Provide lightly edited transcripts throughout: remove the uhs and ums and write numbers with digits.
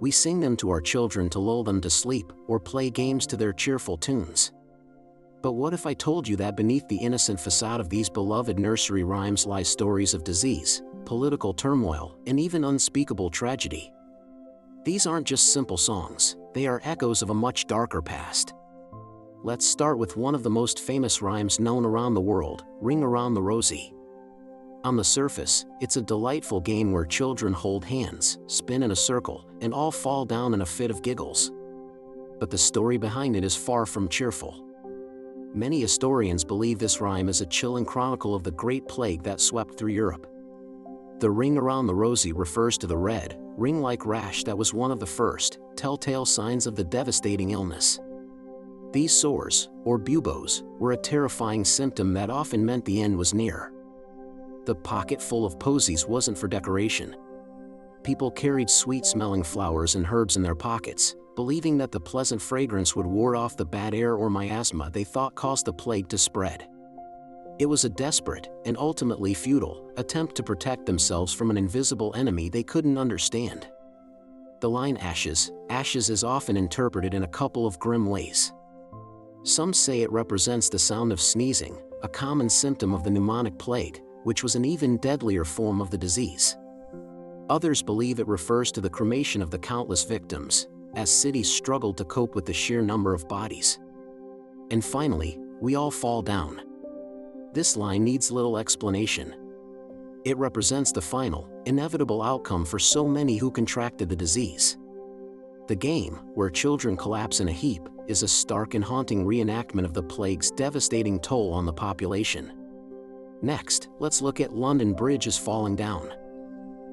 We sing them to our children to lull them to sleep or play games to their cheerful tunes. But what if I told you that beneath the innocent facade of these beloved nursery rhymes lie stories of disease, political turmoil, and even unspeakable tragedy? These aren't just simple songs, they are echoes of a much darker past. Let's start with one of the most famous rhymes known around the world, Ring Around the Rosie. On the surface, it's a delightful game where children hold hands, spin in a circle, and all fall down in a fit of giggles. But the story behind it is far from cheerful. Many historians believe this rhyme is a chilling chronicle of the Great Plague that swept through Europe. The ring around the Rosie refers to the red, ring-like rash that was one of the first telltale signs of the devastating illness. These sores, or buboes, were a terrifying symptom that often meant the end was near. The pocket full of posies wasn't for decoration. People carried sweet-smelling flowers and herbs in their pockets, believing that the pleasant fragrance would ward off the bad air or miasma they thought caused the plague to spread. It was a desperate, and ultimately futile, attempt to protect themselves from an invisible enemy they couldn't understand. The line ashes is often interpreted in a couple of grim ways. Some say it represents the sound of sneezing, a common symptom of the pneumonic plague, which was an even deadlier form of the disease. Others believe it refers to the cremation of the countless victims, as cities struggled to cope with the sheer number of bodies. And finally, we all fall down. This line needs little explanation. It represents the final, inevitable outcome for so many who contracted the disease. The game, where children collapse in a heap, is a stark and haunting reenactment of the plague's devastating toll on the population. Next, let's look at London Bridge is Falling Down.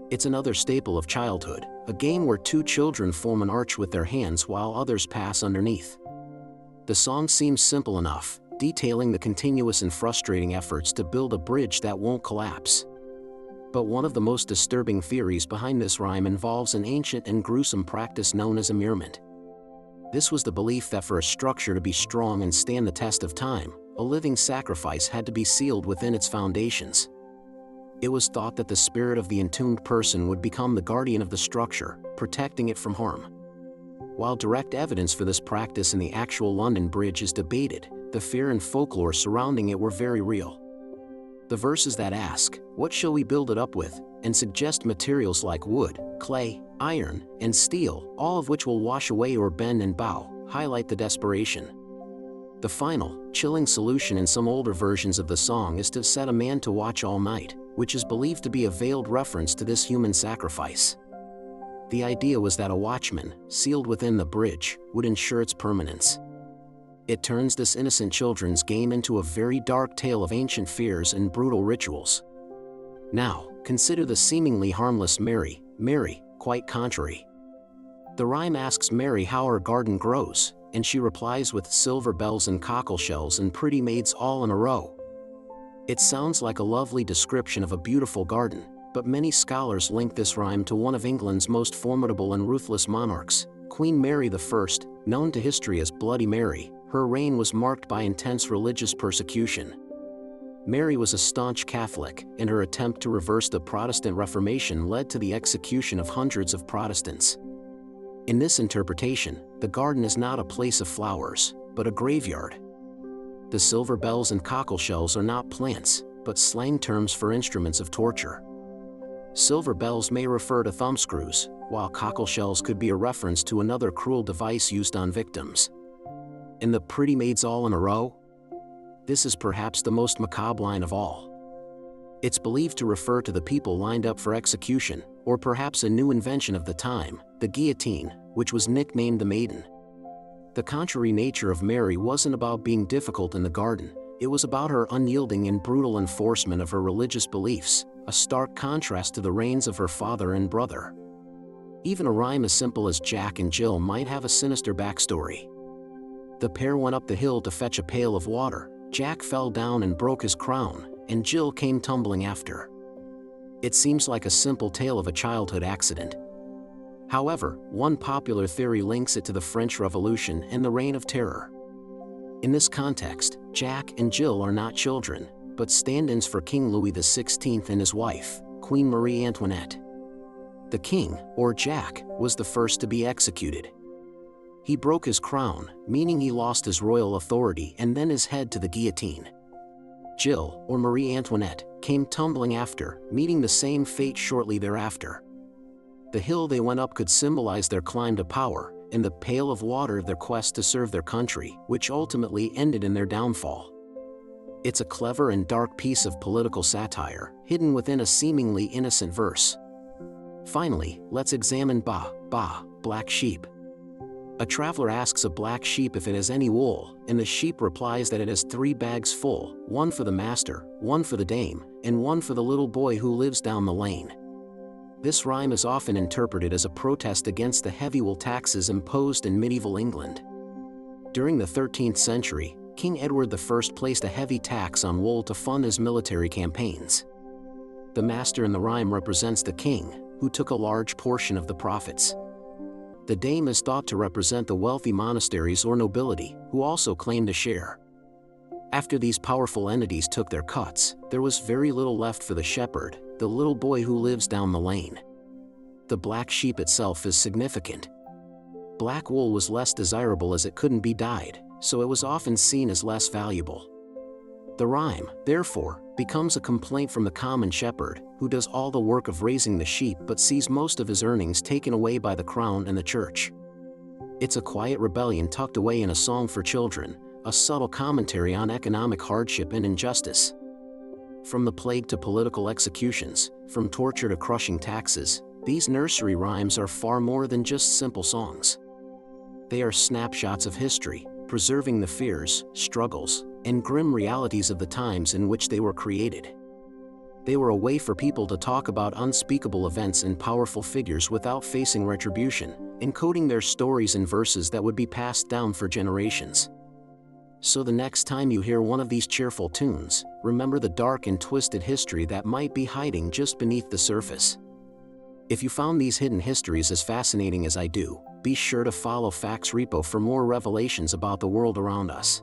It's another staple of childhood, a game where two children form an arch with their hands while others pass underneath. The song seems simple enough, detailing the continuous and frustrating efforts to build a bridge that won't collapse. But one of the most disturbing theories behind this rhyme involves an ancient and gruesome practice known as immurement. This was the belief that for a structure to be strong and stand the test of time, a living sacrifice had to be sealed within its foundations. It was thought that the spirit of the entombed person would become the guardian of the structure, protecting it from harm. While direct evidence for this practice in the actual London Bridge is debated, the fear and folklore surrounding it were very real. The verses that ask, "What shall we build it up with?" and suggest materials like wood, clay, iron, and steel, all of which will wash away or bend and bow, highlight the desperation. The final, chilling solution in some older versions of the song is to set a man to watch all night, which is believed to be a veiled reference to this human sacrifice. The idea was that a watchman, sealed within the bridge, would ensure its permanence. It turns this innocent children's game into a very dark tale of ancient fears and brutal rituals. Now, consider the seemingly harmless Mary, quite contrary. The rhyme asks Mary how her garden grows, and she replies with silver bells and cockle shells and pretty maids all in a row. It sounds like a lovely description of a beautiful garden, but many scholars link this rhyme to one of England's most formidable and ruthless monarchs, Queen Mary I, known to history as Bloody Mary. Her reign was marked by intense religious persecution. Mary was a staunch Catholic, and her attempt to reverse the Protestant Reformation led to the execution of hundreds of Protestants. In this interpretation, the garden is not a place of flowers, but a graveyard. The silver bells and cockle shells are not plants, but slang terms for instruments of torture. Silver bells may refer to thumbscrews, while cockle shells could be a reference to another cruel device used on victims. And the pretty maids all in a row? This is perhaps the most macabre line of all. It's believed to refer to the people lined up for execution, or perhaps a new invention of the time, the guillotine, which was nicknamed the Maiden. The contrary nature of Mary wasn't about being difficult in the garden, it was about her unyielding and brutal enforcement of her religious beliefs, a stark contrast to the reigns of her father and brother. Even a rhyme as simple as Jack and Jill might have a sinister backstory. The pair went up the hill to fetch a pail of water. Jack fell down and broke his crown, and Jill came tumbling after. It seems like a simple tale of a childhood accident. However, one popular theory links it to the French Revolution and the Reign of Terror. In this context, Jack and Jill are not children, but stand-ins for King Louis XVI and his wife, Queen Marie Antoinette. The king, or Jack, was the first to be executed. He broke his crown, meaning he lost his royal authority, and then his head to the guillotine. Jill, or Marie Antoinette, came tumbling after, meeting the same fate shortly thereafter. The hill they went up could symbolize their climb to power, and the pail of water their quest to serve their country, which ultimately ended in their downfall. It's a clever and dark piece of political satire, hidden within a seemingly innocent verse. Finally, let's examine black sheep. A traveler asks a black sheep if it has any wool, and the sheep replies that it has 3 bags full, one for the master, one for the dame, and one for the little boy who lives down the lane. This rhyme is often interpreted as a protest against the heavy wool taxes imposed in medieval England. During the 13th century, King Edward I placed a heavy tax on wool to fund his military campaigns. The master in the rhyme represents the king, who took a large portion of the profits. The dame is thought to represent the wealthy monasteries or nobility, who also claimed a share. After these powerful entities took their cuts, there was very little left for the shepherd, the little boy who lives down the lane. The black sheep itself is significant. Black wool was less desirable as it couldn't be dyed, so it was often seen as less valuable. The rhyme, therefore, becomes a complaint from the common shepherd, who does all the work of raising the sheep but sees most of his earnings taken away by the crown and the church. It's a quiet rebellion tucked away in a song for children, a subtle commentary on economic hardship and injustice. From the plague to political executions, from torture to crushing taxes, these nursery rhymes are far more than just simple songs. They are snapshots of history, preserving the fears, struggles, and grim realities of the times in which they were created. They were a way for people to talk about unspeakable events and powerful figures without facing retribution, encoding their stories in verses that would be passed down for generations. So the next time you hear one of these cheerful tunes, remember the dark and twisted history that might be hiding just beneath the surface. If you found these hidden histories as fascinating as I do, be sure to follow Facts Repo for more revelations about the world around us.